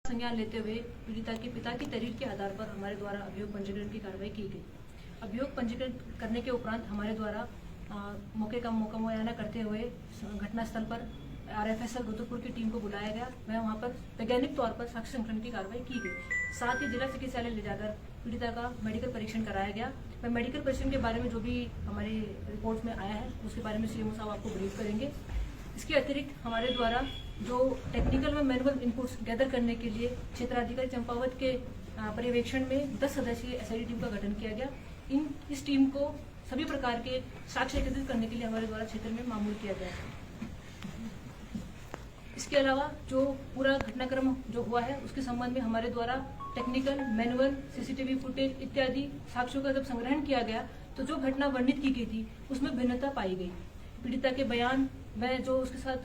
संज्ञान लेते हुए पीड़िता के पिता की तहरीर के आधार पर हमारे द्वारा अभियोग पंजीकरण की कार्रवाई की गई। अभियोग पंजीकरण करने के उपरांत हमारे द्वारा मौके का मुआयना करते हुए घटनास्थल पर RFSL रुद्रपुर की टीम को बुलाया गया। वह वहां पर वैज्ञानिक तौर पर साक्ष्य संकलन की कार्रवाई की गई। साथ ही जिला चिकित्सालय ले जाकर पीड़िता का मेडिकल परीक्षण कराया गया। वह मेडिकल परीक्षण के बारे में जो भी हमारी रिपोर्ट में आया है उसके बारे में CMO साहब आपको ब्रीफ करेंगे। इसके अतिरिक्त हमारे द्वारा जो टेक्निकल व मैनुअल इनपुट्स गैदर करने के लिए क्षेत्राधिकारी चंपावत के पर्यवेक्षण में 10 सदस्यीय SIT टीम का गठन किया गया। इस टीम को सभी प्रकार के साक्ष्य एकत्रित करने के लिए हमारे द्वारा क्षेत्र में मामूल किया गया है। इसके अलावा जो पूरा घटनाक्रम जो हुआ है उसके संबंध में हमारे द्वारा टेक्निकल, मैनुअल, CCTV फुटेज इत्यादि साक्ष्यों का जब संग्रहण किया गया तो जो घटना वर्णित की गई थी उसमें भिन्नता पाई गई। पीड़िता के बयान व जो उसके साथ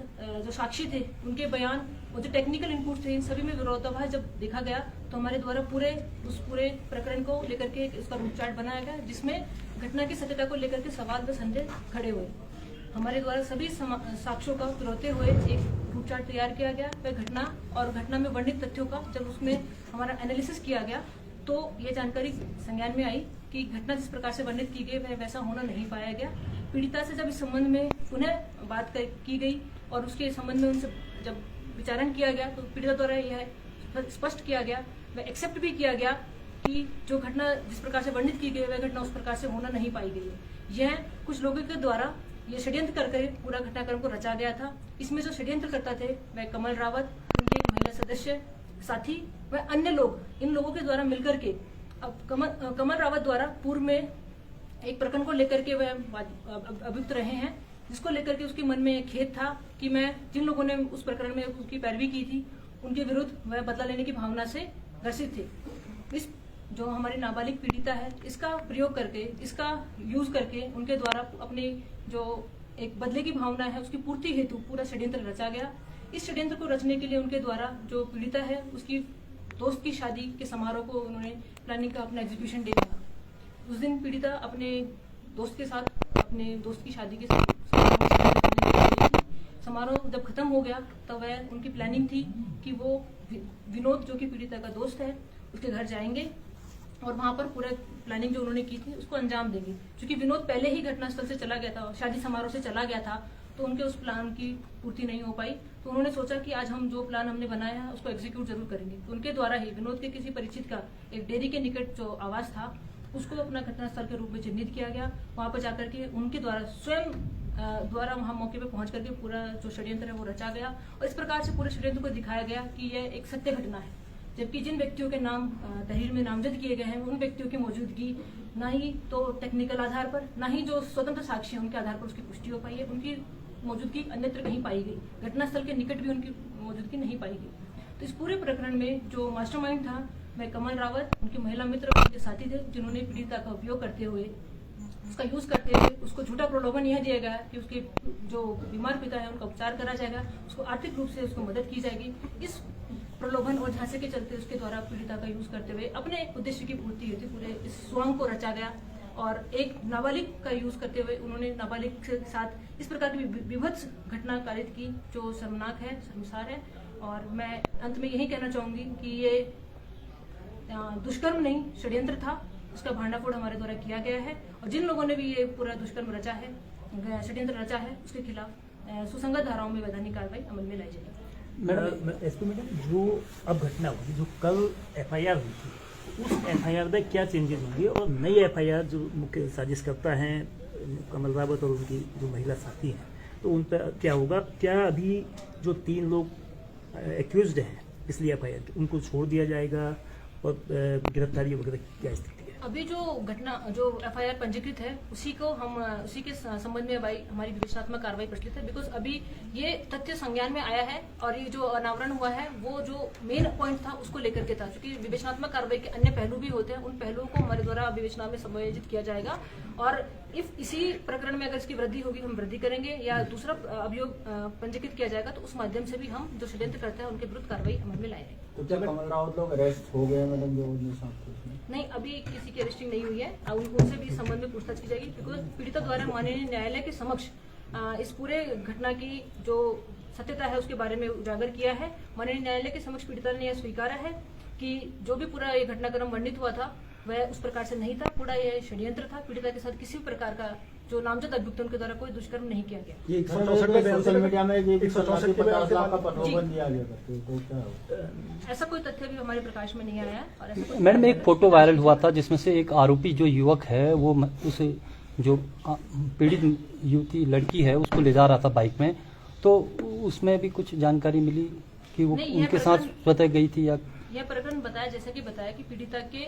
जो साक्षी थे उनके बयान और जो टेक्निकल इनपुट थे इन सभी में विरोधाभास जब देखा गया तो हमारे द्वारा उस पूरे प्रकरण को लेकर के इसका रूट चार्ट बनाया गया, जिसमें घटना की सत्यता को लेकर के सवाल व संदेह खड़े हुए। हमारे द्वारा सभी साक्ष्यों का पिरोते हुए एक रूट चार्ट तैयार किया गया। वह घटना में वर्णित तथ्यों का जब उसमें हमारा एनालिसिस किया गया तो ये जानकारी संज्ञान में आई कि घटना जिस प्रकार से वर्णित की गई वह वैसा होना नहीं पाया गया। पीड़िता से जब इस संबंध में पुनः बात की गई और उसके संबंध में उनसे जब विचारण किया गया तो पीड़िता द्वारा यह स्पष्ट किया गया, वह एक्सेप्ट भी किया गया कि जो घटना जिस प्रकार से वर्णित की गई वह घटना उस प्रकार से होना नहीं पाई गई है। यह कुछ लोगों के द्वारा ये षड्यंत्र करके पूरा घटनाक्रम को रचा गया था। इसमें जो षड्यंत्र करता थे वह कमल रावत, उनके एक महिला सदस्य, साथी व अन्य लोग, इन लोगों के द्वारा मिलकर के अब कमल रावत द्वारा पूर्व में एक प्रकरण को लेकर के वह अभियुक्त रहे हैं, जिसको लेकर के उसके मन में खेद था कि मैं जिन लोगों ने उस प्रकरण में उसकी पैरवी की थी उनके विरुद्ध वह बदला लेने की भावना से ग्रसित थे। इस जो हमारी नाबालिग पीड़िता है इसका प्रयोग करके, इसका यूज करके उनके द्वारा अपनी जो एक बदले की भावना है उसकी पूर्ति हेतु पूरा षड्यंत्र रचा गया। इस षड्यंत्र को रचने के लिए उनके द्वारा जो पीड़िता है उसकी दोस्त की शादी के समारोह को उन्होंने प्लानिंग का अपना एग्जीक्यूशन डे था। उस दिन पीड़िता अपने दोस्त के साथ अपने दोस्त की शादी के साथ समारोह जब खत्म हो गया तब वह उनकी प्लानिंग थी कि वो विनोद जो कि पीड़िता का दोस्त है उसके घर जाएंगे और वहां पर पूरा प्लानिंग जो उन्होंने की थी उसको अंजाम देंगे। क्योंकि विनोद पहले ही घटनास्थल से चला गया था, शादी समारोह से चला गया था, तो उनके उस प्लान की पूर्ति नहीं हो पाई। तो उन्होंने सोचा कि आज हम जो प्लान हमने बनाया है उसको एग्जीक्यूट जरूर करेंगे। तो उनके द्वारा ही विनोद के किसी परिचित का एक डेयरी के निकट जो आवास था उसको अपना घटनास्थल के रूप में चिन्हित किया गया। वहां पर जाकर के उनके द्वारा स्वयं द्वारा वहां मौके पर पहुंच करके पूरा जो षड्यंत्र है वो रचा गया और इस प्रकार से पूरे षड्यंत्र को दिखाया गया कि यह एक सत्य घटना है। जबकि जिन व्यक्तियों के नाम तहरीर में नामजद किए गए हैं उन व्यक्तियों की मौजूदगी ना ही तो टेक्निकल आधार पर, ना ही जो स्वतंत्र साक्षी है उनके आधार पर उसकी पुष्टि हो पाई है। उनकी मौजूदगी अन्यत्र कहीं पाई गई, घटनास्थल के निकट भी उनकी मौजूदगी नहीं पाई गई। तो इस पूरे प्रकरण में जो मास्टरमाइंड था वह कमल रावत, उनकी महिला मित्र, उनके साथी थे, जिन्होंने पीड़िता का उपयोग करते हुए, उसका यूज करते हुए उसको झूठा प्रलोभन यह दिया गया कि उसके जो बीमार पिता है उनका उपचार करा जाएगा, उसको आर्थिक रूप से उसको मदद की जाएगी। इस प्रलोभन और झांसे के चलते उसके द्वारा पीड़िता का यूज करते हुए अपने उद्देश्य की पूर्ति हेतु पूरे इस स्वांग को रचा गया और एक नाबालिग का यूज करते हुए उन्होंने नाबालिग के साथ इस प्रकार की विभत्स घटना कारित की जो शर्मनाक है, शर्मसार है। और मैं अंत में यही कहना चाहूंगी कि ये दुष्कर्म नहीं षड्यंत्र था, उसका भांडाफोड़ हमारे द्वारा किया गया है और जिन लोगों ने भी ये पूरा दुष्कर्म रचा है, षड्यंत्र रचा है, उसके खिलाफ सुसंगत धाराओं में वैधानिक कार्रवाई अमल में लाई जाएगी। मैडम, जो अब घटना हुई, जो कल FIR हुई थी, उस FIR में क्या चेंजेस होंगे और नई FIR जो मुख्य साजिशकर्ता हैं कमल रावत और उनकी जो महिला साथी हैं तो उन पर क्या होगा? क्या अभी जो 3 लोग एक्यूज्ड हैं पिछली FIR उनको छोड़ दिया जाएगा और गिरफ्तारी वगैरह क्या स्थिति है? अभी जो FIR पंजीकृत है उसी के संबंध में हमारी विवेचनात्मक कार्रवाई प्रचलित है। बिकॉज अभी ये तथ्य संज्ञान में आया है और ये जो अनावरण हुआ है वो जो मेन पॉइंट था उसको लेकर के था। क्योंकि विवेचनात्मक कार्रवाई के अन्य पहलू भी होते हैं, उन पहलुओं को हमारे द्वारा विवेचना में समायोजित किया जाएगा और इसी प्रकरण में अगर इसकी वृद्धि होगी हम वृद्धि करेंगे या दूसरा अभियोग पंजीकृत किया जाएगा तो उस माध्यम से भी हम जो षड्यंत्र करते हैं उनके विरुद्ध कार्रवाई अमल में लाएंगे। तो क्या कमल रावत लोग अरेस्ट हो गए मैडम? जो नहीं, अभी किसी की अरेस्टिंग नहीं हुई है, उनसे भी इस संबंध में पूछताछ की जाएगी। बिकॉज पीड़िता द्वारा माननीय न्यायालय के समक्ष इस पूरे घटना की जो सत्यता है उसके बारे में उजागर किया है। माननीय न्यायालय के समक्ष पीड़िता ने यह स्वीकारा है कि जो भी पूरा ये घटनाक्रम वर्णित हुआ था वह उस प्रकार से नहीं था, पूरा यह षड्यंत्र था। पीड़िता के साथ किसी भी प्रकार का जो नामजद अभियुक्त उनके द्वारा कोई दुष्कर्म नहीं किया गया। ये 164 मीडिया में ये 50 लाख का प्रलोभन दिया गया करते तो क्या होगा? ऐसा कोई तथ्य भी हमारे प्रकाश में नहीं आया और ऐसा कोई मैडम एक फोटो वायरल हुआ था जिसमें से एक आरोपी जो युवक है वो उसे जो पीड़ित युवती लड़की है उसको ले जा रहा था बाइक में, तो उसमें भी कुछ जानकारी मिली कि वो नहीं, यह उनके साथ प्रकरण- स्वतः गई थी या यह प्रकरण बताया, जैसा कि बताया कि पीड़िता के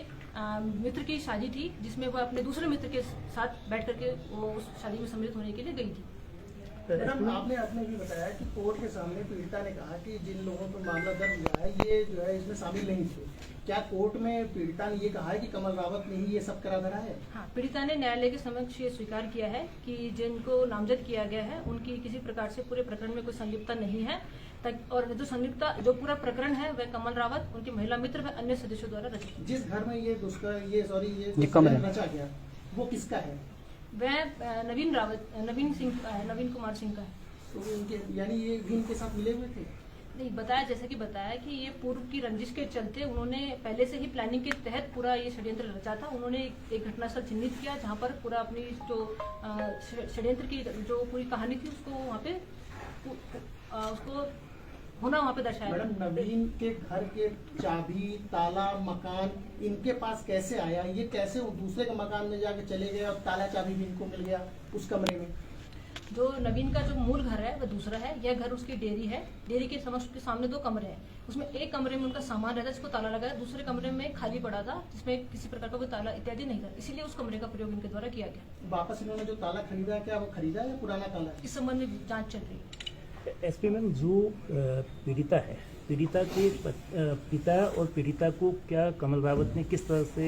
मित्र की शादी थी जिसमें वह अपने दूसरे मित्र के साथ बैठ करके वो उस शादी में सम्मिलित होने के लिए गई थी। मैडम आपने भी बताया कि कोर्ट के सामने पीड़िता ने कहा कि जिन लोगों पर मामला दर्ज हुआ है ये जो है इसमें शामिल नहीं थे। क्या कोर्ट में पीड़िता ने ये कहा है कि कमल रावत ने ही ये सब करा धरा है? हाँ, पीड़िता ने न्यायालय के समक्ष ये स्वीकार किया है कि जिनको नामजद किया गया है उनकी किसी प्रकार से पूरे प्रकरण में कोई संलिप्तता नहीं है और जो संलिप्तता जो पूरा प्रकरण है वह कमल रावत, उनकी महिला मित्र व अन्य सदस्यों द्वारा रचित। जिस घर में ये ये कमरे। रचा गया वो किसका है? वह नवीन रावत, नवीन सिंह का है, नवीन कुमार सिंह का है। तो इनके यानी ये भी इनके साथ मिले हुए थे? नहीं, बताया जैसे कि बताया कि ये पूर्व की रंजिश के चलते उन्होंने पहले से ही प्लानिंग के तहत पूरा ये षड्यंत्र रचा था। उन्होंने एक घटनास्थल चिन्हित किया जहां पर पूरा अपनी जो षड्यंत्र की जो पूरी कहानी थी उसको वहां पे उसको होना वहां पे दर्शाया। मैडम नवीन के घर के चाबी, ताला, मकान इनके पास कैसे आया? ये कैसे वो दूसरे के मकान में जाके चले गए और ताला चाबी भी इनको मिल गया उस कमरे में? जो नवीन का जो मूल घर है वह दूसरा है। यह घर उसकी डेयरी है। डेयरी के समक्ष के सामने 2 कमरे हैं। उसमें एक कमरे में उनका सामान रहता है जिसको ताला लगा है, दूसरे कमरे में खाली पड़ा था जिसमें किसी प्रकार का कोई ताला इत्यादि नहीं था, इसीलिए उस कमरे का प्रयोग इनके द्वारा किया गया। वापस इन्होंने जो ताला खरीदा है क्या वो खरीदा है या पुराना ताला है? इस संबंध में जांच चल रही है। एसपी मैम, जो पीड़िता है, पीड़िता के पिता और पीड़िता को क्या कमल रावत ने किस तरह से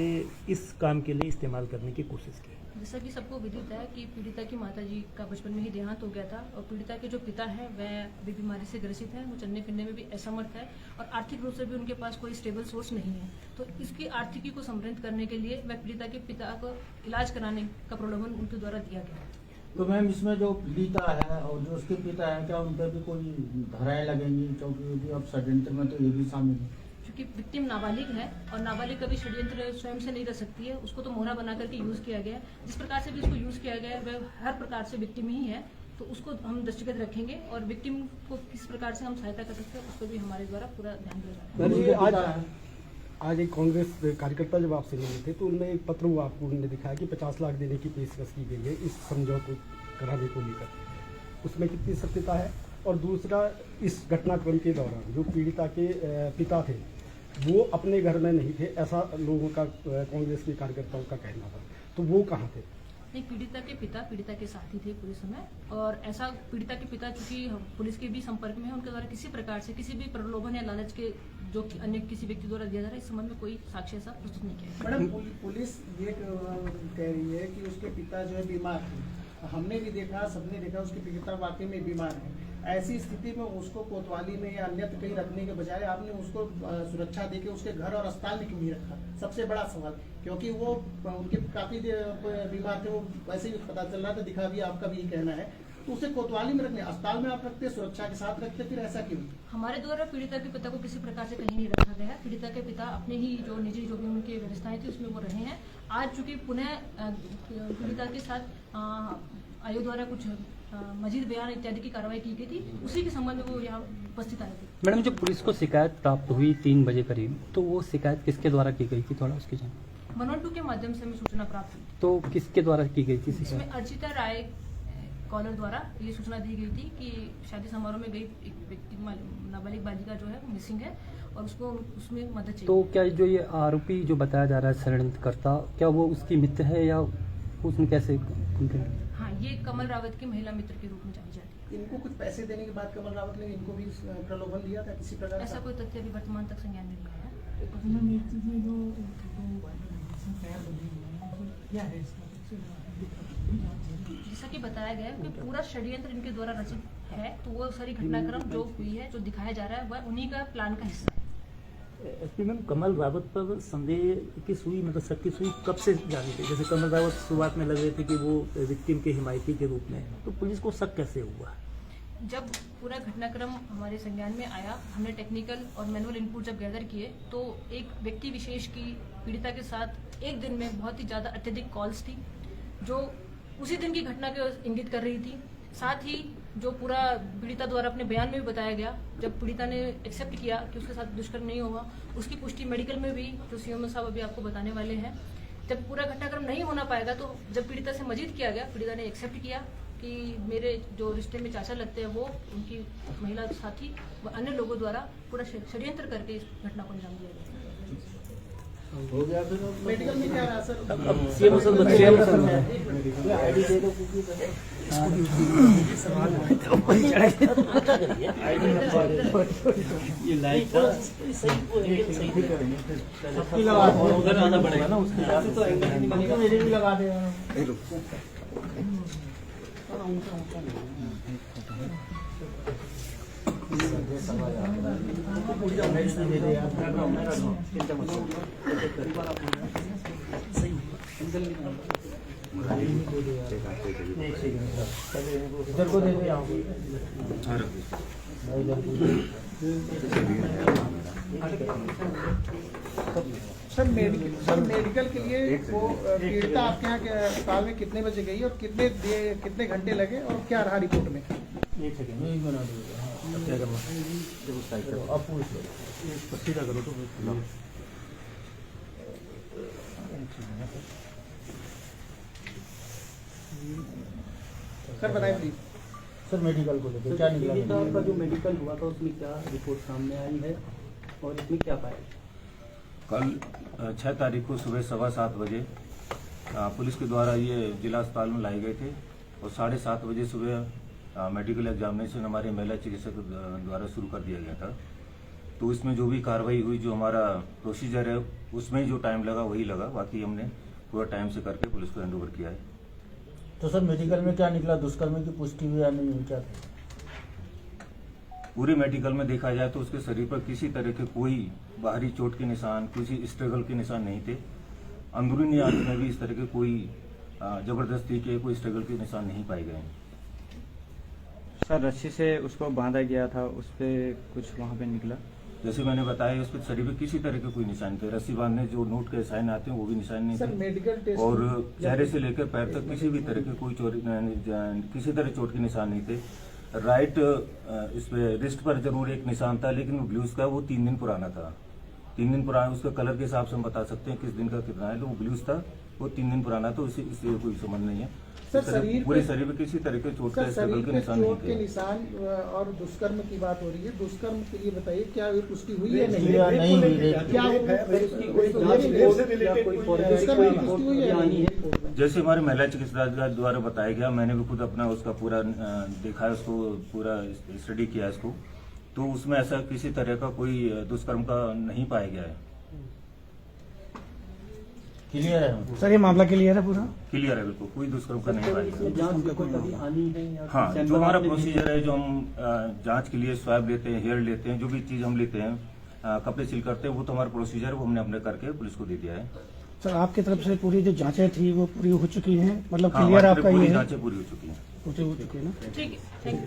इस काम के लिए इस्तेमाल करने की कोशिश की? जैसा कि सबको विदित है कि पीड़िता की माताजी का बचपन में ही देहांत हो गया था और पीड़िता के जो पिता है वह अभी बीमारी से ग्रसित है। वो चलने फिरने में भी असमर्थ है और आर्थिक रूप से भी उनके पास कोई स्टेबल सोर्स नहीं है। तो इसकी आर्थिकी को समृद्ध करने के लिए वह पीड़िता के पिता को इलाज कराने का प्रलोभन उनके द्वारा दिया गया। तो मैम इसमें जो पीड़िता है और जो उसके पिता है क्या उन पर भी कोई धाराएं लगेंगी? क्योंकि अब षड्यंत्र में तो ये भी शामिल है। क्योंकि विक्टिम नाबालिग है और नाबालिग कभी षड्यंत्र स्वयं से नहीं कर सकती है, उसको तो मोहरा बना करके यूज किया गया है। जिस प्रकार से भी उसको यूज किया गया है वह हर प्रकार से विक्टिम ही है, तो उसको हम दृष्टिगत रखेंगे और विक्टिम को किस प्रकार से हम सहायता कर सकते हैं उस पर भी हमारे द्वारा पूरा ध्यान दिया जाएगा। मैम, ये उनके पिता है। आज एक कांग्रेस कार्यकर्ता जब आपसे मिले थे तो उनमें एक पत्र वो आपको उन्होंने दिखाया कि 50 लाख देने की पेशकश की गई है इस समझौते कराने को लेकर, उसमें कितनी सत्यता है? और दूसरा, इस घटनाक्रम के दौरान जो पीड़िता के पिता थे वो अपने घर में नहीं थे, ऐसा लोगों का कांग्रेस के कार्यकर्ताओं का कहना था, तो वो कहाँ थे? नहीं, पीड़िता के पिता पीड़िता के साथ ही थे पूरे समय और ऐसा पीड़िता के पिता चूंकि पुलिस के भी संपर्क में है, उनके द्वारा किसी प्रकार से किसी भी प्रलोभन या लालच के जो कि अन्य किसी व्यक्ति द्वारा दिया जा रहा है इस संबंध में कोई साक्ष्य ऐसा प्रस्तुत नहीं किया गया। मैडम पुलिस ये कह रही है कि उसके पिता जो है बीमार थे। हमने भी देखा, सबने देखा उसके पिता वाकई में बीमार है। ऐसी स्थिति में उसको कोतवाली में या अन्यत्र कहीं रखने के बजाय आपने उसको सुरक्षा देके उसके घर और अस्पताल में क्यों नहीं रखा? सबसे बड़ा सवाल, क्योंकि वो उनके काफी बीमार थे, वो वैसे ही पता चल रहा था, दिखा भी आपका भी कहना है, तो उसे कोतवाली में रखने, अस्पताल में आप रखते, सुरक्षा के साथ रखते, फिर ऐसा क्यों? हमारे द्वारा पीड़िता के पिता को किसी प्रकार से कहीं नहीं रखा गया है। पीड़िता के पिता अपने ही जो निजी जो भी उनकी व्यवस्थाएं थी उसमें वो रहे हैं। आज चूंकि पुनः पीड़िता के साथ आयोग द्वारा कुछ मजीद बयान इत्यादि की कार्रवाई की गई थी, उसी के संबंध में वो यहाँ उपस्थित आए थे। मैडम जो पुलिस को शिकायत प्राप्त हुई 3 बजे करीब, तो वो शिकायत किसके द्वारा की गई थी, थोड़ा उसकी जानकारी? 112 के माध्यम से हमें सूचना प्राप्त हुई। तो किसके द्वारा की गई थी इसमें शिकायत? अर्चिता राय कॉलर द्वारा ये सूचना दी गई थी कि शादी समारोह में गई एक व्यक्ति नाबालिग बालिका जो है वो मिसिंग है और उसको उसमें मदद चाहिए। तो क्या जो ये आरोपी जो बताया जा रहा है षड्यंत्रकर्ता, क्या वो उसकी मित्र है या उसने कैसे? हाँ, ये कमल रावत की महिला मित्र के रूप में जानी जाती है। इनको कुछ पैसे देने के बाद कमल रावत ने इनको भी प्रलोभन दिया था किसी प्रकार ऐसा का? कोई तथ्य अभी वर्तमान तक संज्ञान में नहीं आया। जैसा कि बताया गया है कि पूरा षड्यंत्र इनके द्वारा रचित है, तो वो सारी घटनाक्रम जो हुई है, जो दिखाया जा रहा है, वह उन्हीं का प्लान का हिस्सा है। एसपी मैम, कमल रावत पर संदेह की सुई, मतलब शक की सुई कब से जानी थी? जैसे कमल रावत शुरुआत में लग रहे थे कि वो विक्टिम के हिमायती के रूप में, तो पुलिस को शक कैसे हुआ? जब पूरा घटनाक्रम हमारे संज्ञान में आया, हमने टेक्निकल और मैनुअल इनपुट जब गैदर किए तो एक व्यक्ति विशेष की पीड़िता के साथ एक दिन में बहुत ही ज़्यादा अत्यधिक कॉल्स थी जो उसी दिन की घटना को इंगित कर रही थी। साथ ही जो पूरा पीड़िता द्वारा अपने बयान में भी बताया गया, जब पीड़िता ने एक्सेप्ट किया कि उसके साथ दुष्कर्म नहीं हुआ, उसकी पुष्टि मेडिकल में भी, जो सीएमओ साहब अभी आपको बताने वाले हैं। जब पूरा घटनाक्रम नहीं होना पाएगा तो जब पीड़िता से मजीद किया गया, पीड़िता ने एक्सेप्ट किया कि मेरे जो रिश्ते में चाचा लगते हैं वो उनकी महिला साथी व अन्य लोगों द्वारा पूरा षड्यंत्र करके इस घटना को अंजाम दिया गया। हो गया फिर मेडिकल में क्या रहा सर? अब सीएम सर आईडी दे दो क्योंकि ये लाइट सबकी लगा दो, उधर आना पड़ेगा ना, उसके हिसाब से तो एंगल नहीं बनेगा, मेरे भी लगा देगा। इधर को दे दो, यहाँ सर मेडिकल के लिए वो पीड़िता आपके यहाँ के अस्पताल में कितने बजे गई और कितने घंटे लगे और क्या रहा रिपोर्ट में? एक सेकंड यही बना दो। क्या करना आप पूछ लो, सीधा करो तो सर बताइए प्लीज। सर मेडिकल को लेकर क्या निकला? पीड़िता का जो मेडिकल हुआ था उसमें क्या रिपोर्ट सामने आई है और इसमें क्या पाया? कल 6 तारीख को सुबह 7:15 बजे पुलिस के द्वारा ये जिला अस्पताल में लाए गए थे और 7:30 बजे सुबह मेडिकल एग्जामिनेशन हमारे महिला चिकित्सक द्वारा शुरू कर दिया गया था। तो इसमें जो भी कार्रवाई हुई, जो हमारा प्रोसीजर है उसमें जो टाइम लगा वही लगा, बाकी हमने पूरा टाइम से करके पुलिस को हैंडओवर किया है। तो सर मेडिकल में क्या निकला? दुष्कर्म की पुष्टि हुई या नहीं हुई? क्या पूरे मेडिकल में देखा जाए तो उसके शरीर पर किसी तरह के कोई बाहरी चोट के निशान, किसी स्ट्रगल के निशान नहीं थे। अंदरूनी आंत में भी इस तरह के कोई जबरदस्ती के, कोई स्ट्रगल के निशान नहीं पाए गए हैं। सर रस्सी से उसको बांधा गया था, उस पर कुछ वहाँ पे निकला? जैसे मैंने बताया, उसके शरीर पे किसी तरह के कोई निशान थे। रस्सी बांधने जो नोट के साइन आते हैं वो भी निशान नहीं सर थे मेडिकल टेस्ट और चेहरे से लेकर पैर तक किसी भी तरह के कोई किसी तरह चोट के निशान नहीं थे। राइट इस पे रिस्ट पर जरूर एक निशान था, लेकिन वो ब्लूज का वो 3 दिन पुराना था। 3 दिन पुराना, उसका कलर के हिसाब से हम बता सकते हैं किस दिन का कितना है। तो वो ब्लूज था, वो 3 दिन पुराना था, इससे कोई संबंध नहीं है। सर शरीर पूरे शरीर पे किसी तरह के चोट का स्ट्रगल के निशान नहीं चोट के थे। निशान और दुष्कर्म की बात हो रही है। दुष्कर्म के लिए बताइए क्या ये पुष्टि हुई है नहीं? नहीं हुई? क्या इसकी कोई जांच रिपोर्ट या कोई फॉरेंसिक दुष्कर्म की रिपोर्ट पुष्टि हुई है आनी नहीं? है? जैसे हमारे महिला चिकित्सक द्वारा बताया गया, मैंने भी खुद अपना उसका पूरा देखा है, उसको पूरा स्टडी किया है इसको, तो उसमें ऐसा किसी तरह का कोई दुष्कर्म का नहीं पाया गया है। क्लियर है सर ये मामला क्लियर है पूरा? क्लियर है, बिल्कुल कोई दुष्कर्म का नहीं पाया इसमें गया। जांच रिपोर्ट अभी आनी है या हाँ, सैंपल जो हमारा आपने भेजे? प्रोसीजर है, जो हम जांच के लिए स्वैब लेते हैं, हेयर लेते हैं, जो भी चीज हम लेते हैं, कपड़े सील करते हैं, वो तो हमारा प्रोसीजर है, वो हमने अपने करके पुलिस को दे दिया है। सर आपकी तरफ से पूरी जो जांचें थी वो पूरी हो चुकी हैं, मतलब हाँ, क्लियर हमारी आपका पूरी ये है? जांचें पूरी हो चुकी हैं। पूरी हो चुकी है ना? ठीक है, थैंक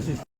यू।